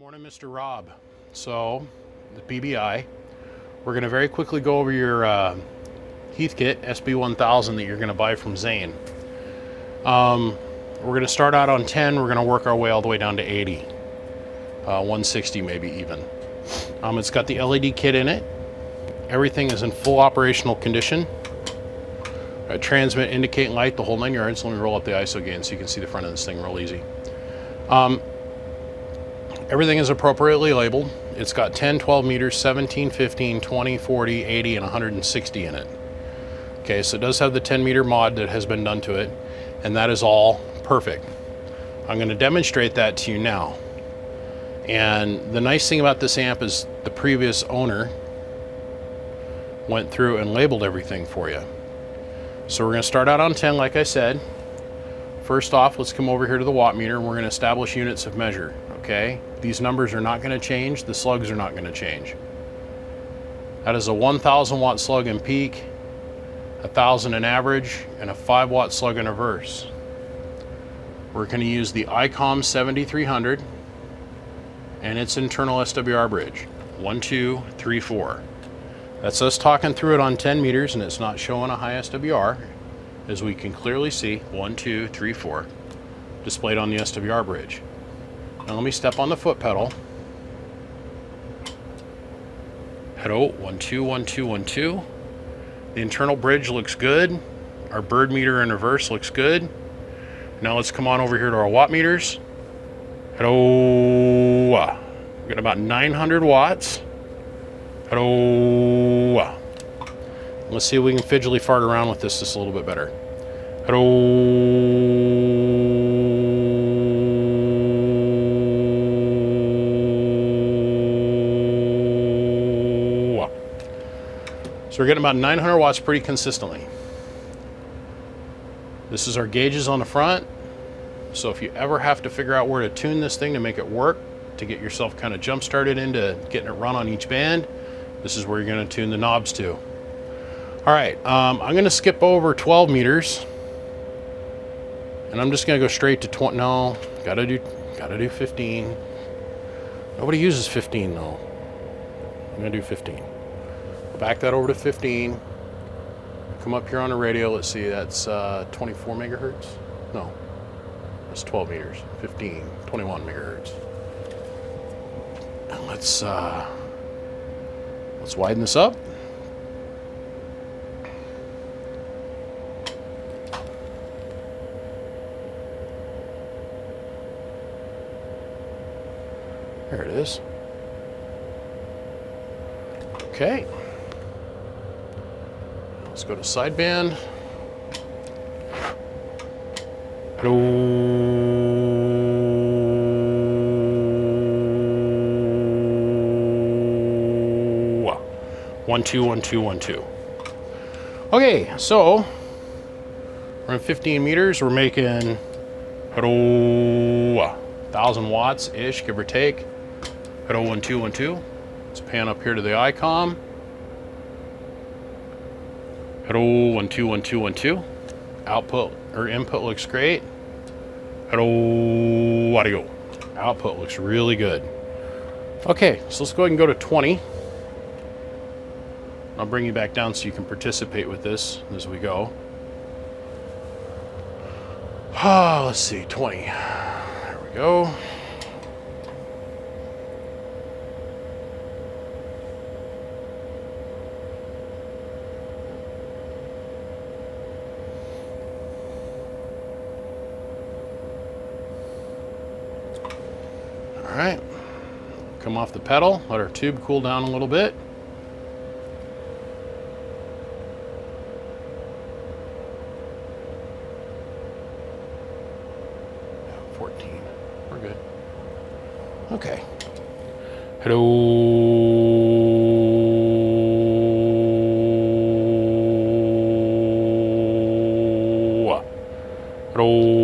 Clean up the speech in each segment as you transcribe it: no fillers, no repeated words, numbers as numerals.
Morning, Mr. Rob. So, the PBI, we're going to very quickly go over your Heath kit, sb-1000 that you're going to buy from Zane. We're going to start out on 10, we're going to work our way all the way down to 80. 160 maybe even. It's got the LED kit in it. Everything is in full operational condition. Transmit, indicate, and light, the whole 9 yards. Let me roll up the ISO again so you can see the front of this thing real easy. Everything is appropriately labeled. It's got 10, 12 meters, 17, 15, 20, 40, 80, and 160 in it. Okay, so it does have the 10 meter mod that has been done to it, and that is all perfect. I'm going to demonstrate that to you now. And the nice thing about this amp is the previous owner went through and labeled everything for you. So we're going to start out on 10, like I said. First off, let's come over here to the watt meter and we're going to establish units of measure. Okay, these numbers are not going to change, the slugs are not going to change. That is a 1000 watt slug in peak, 1000 in average, and a 5 watt slug in reverse. We're going to use the ICOM 7300 and its internal SWR bridge. 1, 2, 3, 4. That's us talking through it on 10 meters, and it's not showing a high SWR, as we can clearly see. 1, 2, 3, 4 displayed on the SWR bridge. Now let me step on the foot pedal. Hello, 1, 2, 1, 2, 1, 2. The internal bridge looks good. Our bird meter in reverse looks good. Now let's come on over here to our watt meters. Hello. We've got about 900 watts. Hello. Let's see if we can fidgety fart around with this just a little bit better. Hello. So we're getting about 900 watts pretty consistently. This is our gauges on the front. So if you ever have to figure out where to tune this thing to make it work, to get yourself kind of jump started into getting it run on each band, this is where you're going to tune the knobs to. All right, I'm going to skip over 12 meters, and I'm just going to go straight to 20. No, gotta do 15. Nobody uses 15 though. I'm going to do 15. Back that over to 15. Come up here on the radio. Let's see, that's 24 megahertz. No, that's 12 meters. 15, 21 megahertz. And let's widen this up. There it is. Okay. Let's go to sideband. Hello. 1, 2, 1, 2, 1, 2. Okay, so we're in 15 meters. We're making 1,000 watts ish, give or take. 1, 2, 1, 2. Let's pan up here to the ICOM. 1, 2, 1, 2, 1, 2. Output or input looks great. Audio. Output looks really good. Okay, so let's go ahead and go to 20. I'll bring you back down so you can participate with this as we go. Let's see, 20. There we go. All right. Come off the pedal, let our tube cool down a little bit. 14. We're good. Okay. Hello. Hello.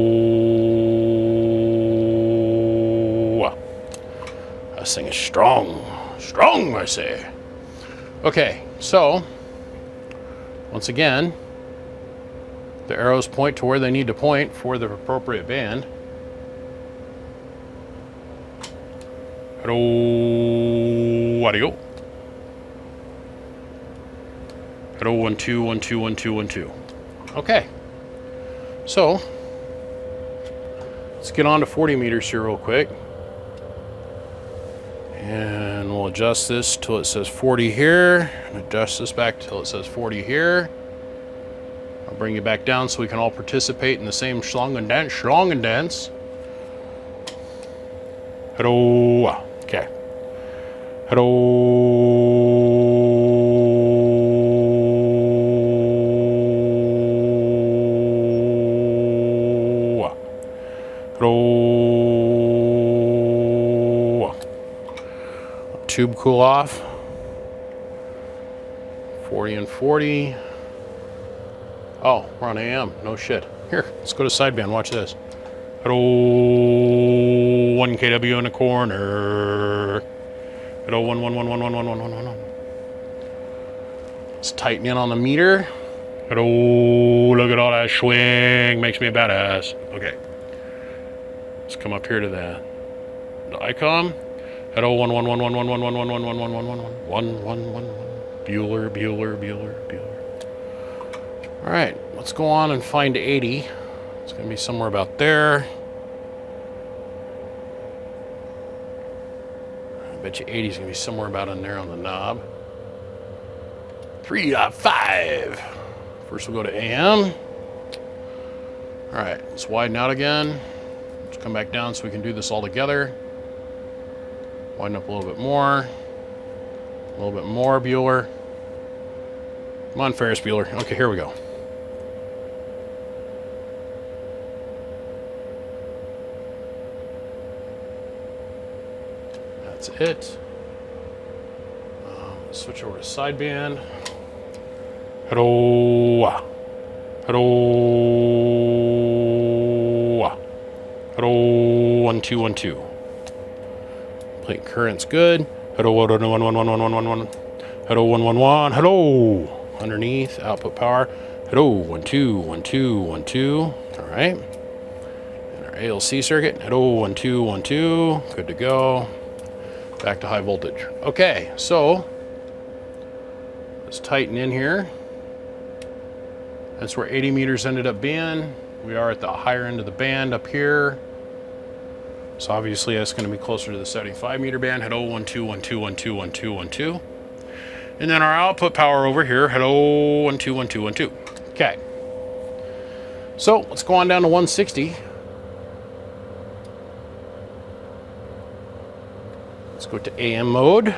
This thing is strong. Strong, I say. Okay, so once again, the arrows point to where they need to point for the appropriate band. Hello, audio. Hello, 1 2 1 2 1 2 1 2. Okay, so let's get on to 40 meters here real quick, and we'll adjust this till it says 40 here, and adjust this back till it says 40 here. I'll bring you back down so we can all participate in the same schlong and dance, schlong and dance. Hello, okay. Hello. Tube cool off. 40 and 40. Oh, we're on AM. No shit. Here, let's go to sideband. Watch this. Hello. 1 kW in the corner. Hello. 1 1 1 1 1 1 1 1 1 1. Let's tighten in on the meter. Hello. Look at all that swing. Makes me a badass. Okay. Let's come up here to the icon. Hello. 1 1 1 1 1 1 1 1 1 1 1 1 1 1 1 1 1. Bueller, Bueller, Bueller, Bueller. All right, let's go on and find 80. It's going to be somewhere about there. I bet you 80 is going to be somewhere about in there on the knob. 3.5. First we'll go to AM. All right, let's widen out again. Let's come back down so we can do this all together. Widen up a little bit more. A little bit more, Bueller. Come on, Ferris Bueller. Okay, here we go. That's it. Switch over to sideband. Hello. Hello. Hello. 1 2 1 2. Plate current's good. Hello. 1 1 1 1 1 1 1 1. Hello. 1 1 1. Hello. Underneath output power. Hello. 1 2 1 2 1 2. All right. And our ALC circuit. Hello. 1 2 1 2. Good to go. Back to high voltage. Okay, so let's tighten in here. That's where 80 meters ended up being. We are at the higher end of the band up here. So obviously that's going to be closer to the 75 meter band. Hello, 1 2 1 2 1 2 1 2 1 2. And then our output power over here. Hello, 1 2 1 2 1 2. Okay. So let's go on down to 160. Let's go to AM mode.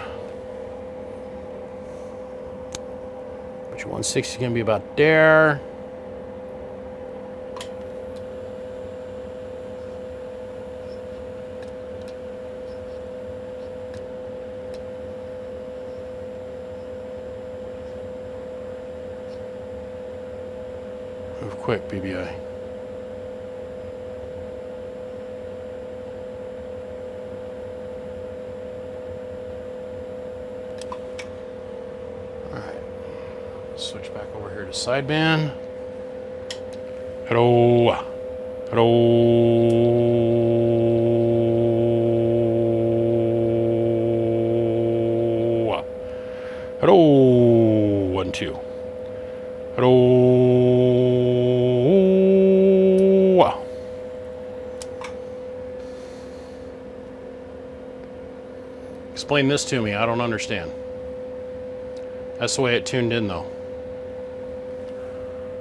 But your 160 is going to be about there. Move quick, BBI. Switch back over here to sideband. Hello. Hello. Hello. 1 2. Hello. Explain this to me. I don't understand. That's the way it tuned in, though.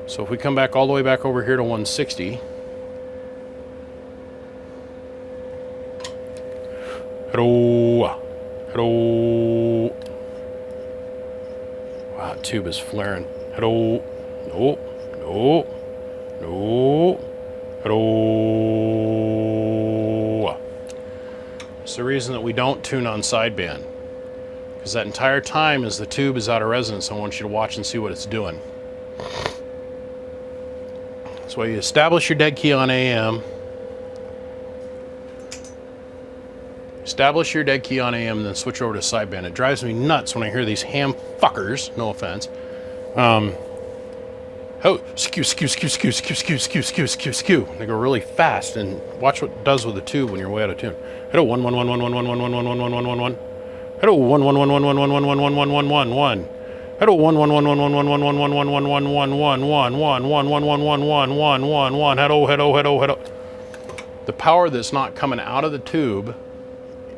So if we come back all the way back over here to 160. Hello. Hello. Wow, that tube is flaring. Hello. No. No. No. Hello. It's the reason that we don't tune on sideband. Because that entire time as the tube is out of resonance, I want you to watch and see what it's doing. So you establish your dead key on AM. Establish your dead key on AM and then switch over to sideband. It drives me nuts when I hear these ham fuckers, no offense, Oh, skew, skew, skew, skew, skew, skew, skew, skew, skew, skew. They go really fast, and watch what it does with the tube when you're way out of tune. Hello, 1 1 1 1 1 1 1 1 1 1 1 1 1 1. Hello, 1 1 1 1 1 1 1 1 1 1 1 1 1. Hello, 1 1 1 1 1 1 1 1 1 1 1 1 1 1 1 1 1 1 1 1 1 1 1 1 1 1 1. Hello, hello, hello, hello. The power that's not coming out of the tube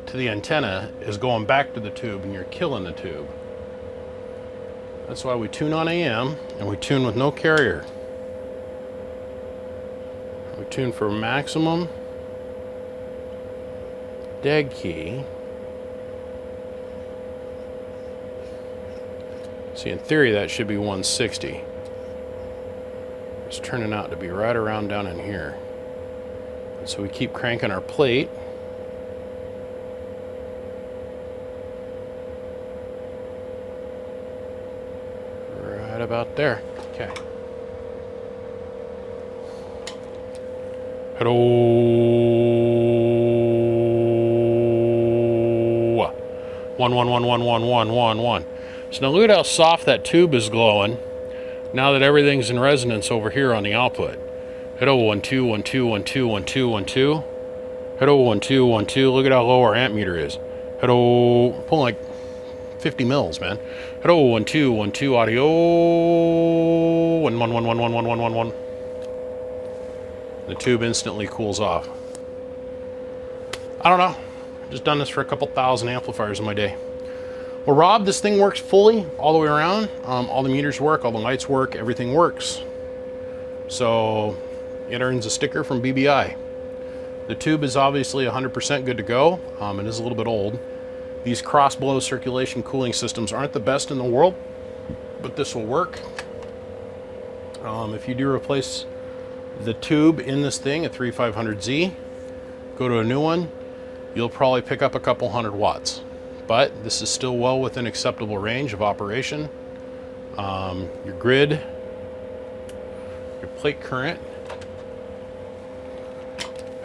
to the antenna is going back to the tube, and you're killing the tube. That's why we tune on AM, and we tune with no carrier. We tune for maximum dead key. See, in theory, that should be 160. It's turning out to be right around down in here. And so we keep cranking our plate. Right about there. Okay. Hello. 1 1 1 1 1 1 1 1. So now look at how soft that tube is glowing now that everything's in resonance over here on the output. Hello, 1 2 1 2 1 2 1 2 1 2. Hello, 1 2 1 2. Look at how low our amp meter is. Hello, pulling like 50 mils, man. Hello, 1 2 1 2 audio. 1 1 1 1 1 1 1 1 1. The tube instantly cools off. I don't know. I've just done this for a couple thousand amplifiers in my day. Well, Rob, this thing works fully all the way around. All the meters work, all the lights work, everything works. So it earns a sticker from BBI. The tube is obviously 100% good to go. It is a little bit old. These cross blow circulation cooling systems aren't the best in the world, but this will work. If you do replace the tube in this thing at 3500Z, go to a new one, you'll probably pick up a couple hundred watts. But this is still well within acceptable range of operation. Your grid, your plate current.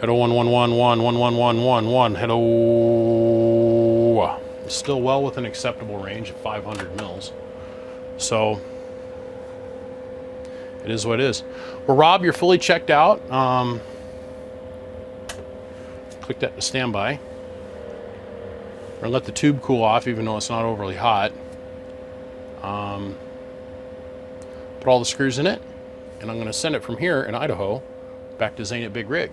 Hello, 1 1 1 1 1 1 1 1 1. Hello. It's still well within acceptable range of 500 mils. So it is what it is. Well, Rob, you're fully checked out. Click that to standby. We're gonna let the tube cool off, even though it's not overly hot. Put all the screws in it, and I'm gonna send it from here in Idaho back to Zane at Big Rig.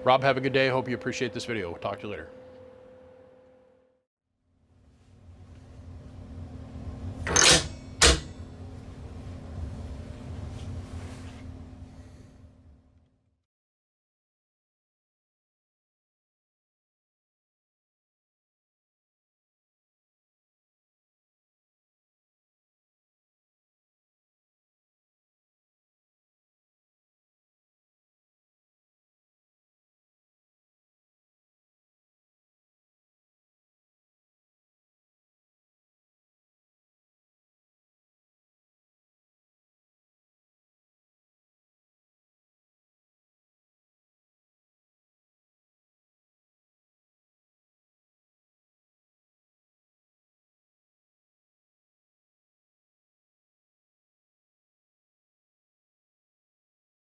Rob, have a good day. Hope you appreciate this video. We'll talk to you later.